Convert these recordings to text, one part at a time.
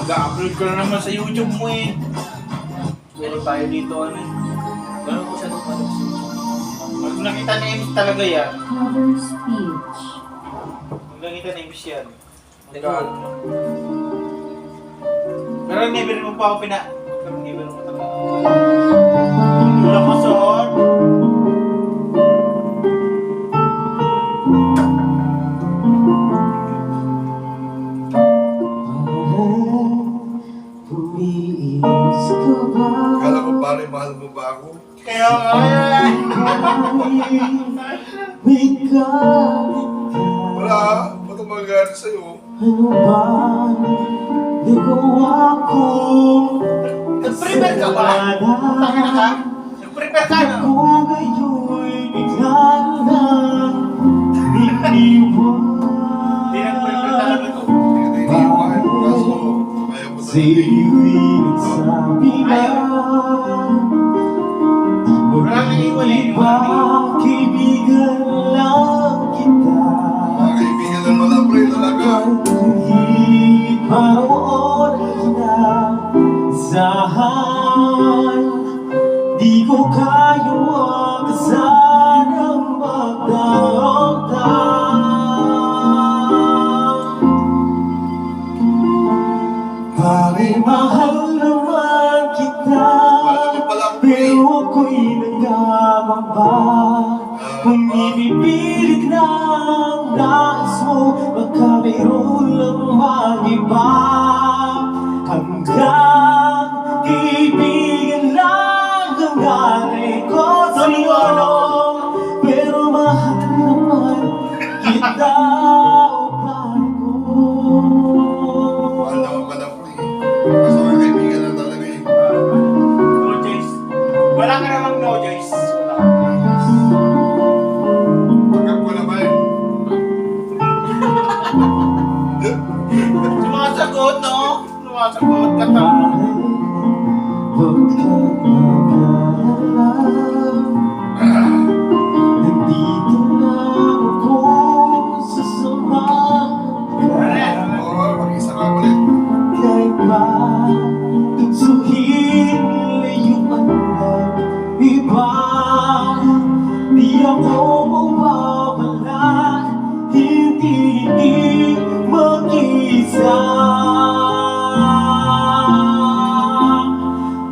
Mag-upload ko na naman sa YouTube mo eh. Pwede tayo dito ano eh. Gano'n ko siya nung ano sa YouTube. Pag nakita na Amy talaga yan. Cover speech. Pag nakita na Amy yan. Pero never mo pa ako Pero never mo talaga. Wala ko son. Kala ko pare, mahal mo ba ako? Kaya Wala, ba't ang magagalit sa'yo? Ano ba nagawa ko? nag-prepare ka ba? Tanga ka? Nag-prepare ka na? Kung ngayon biglang lang iniwan. Hindi nag-prepare talaga to. Hindi ka iniiwan, kaso ayaw mo Sa'yo'y nagsabi na Wala nang iwan eh. ba kaibigan lang kita? mga kaibigan ng mga pre talaga. Kahit paroon kita saan di ko kayo akasanang magdamdam. Pare, mahal naman kita, Mahal mo pala ako, pre. pero ako'y nagkakamba. Kung ibibilig ng nais mo, baka mayroon lang mag-iba. Hanggang kaibigan lang ang alay ko sa'yo. Pero mahal naman kita, o pare ko. Mahal naman pala pre. Kaso mga kaibigan lang talaga eh. No choice. Wala ka namang no choice. Pagkap ko naman. Sumasagot, no? Sumasagot ka ta. Huwag kang mag-alala. Nandito lang ako sa samahan ka. Oo, mag-isa ka ulit. Kahit ba tutsuhin layuan ng iba, di ako mawawala, hindi mag-isa.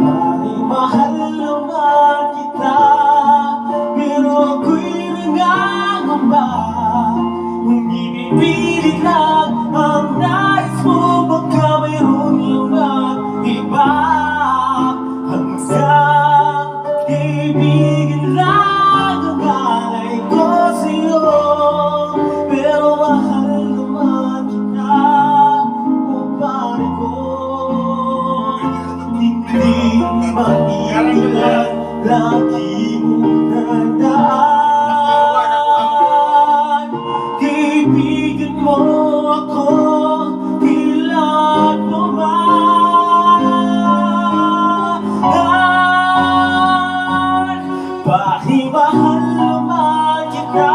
Pare, mahal naman kita, pero ako'y nangangamba. Kung inipilit lang ang nais mo, baka mayroon lang iba. Hanggang kaibigan lang ang alay ko sa'yo. Pero mahal naman kita, o pare ko. Hindi maiwan, lagi mo tandaan. Kaibigan mo ako, kailan mo man. Pahimahal naman kita,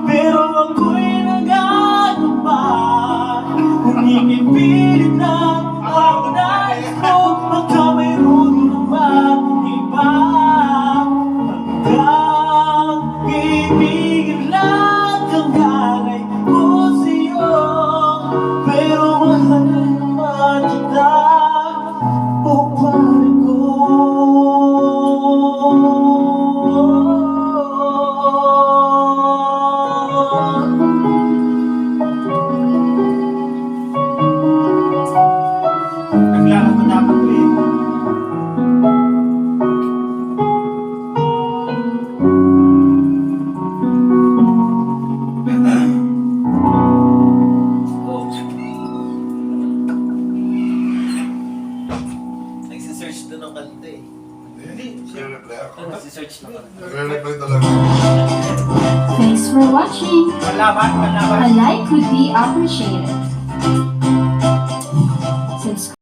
pero ako'y nagagamba. Kung inipilit lang ang nais ko, baka mayroon naman iba. Hanggang kaibigan lang ang alay ko sa'yo. Pero mahal naman kita, o pare ko. Naglalakad ako eh. Nagsisearch doon ng kanta eh. Hindi, nagre-reply ako. Nagsisearch na kanta. Nagre-reply talaga. Thanks for watching. Malaban. A like would be appreciated. Subscribe.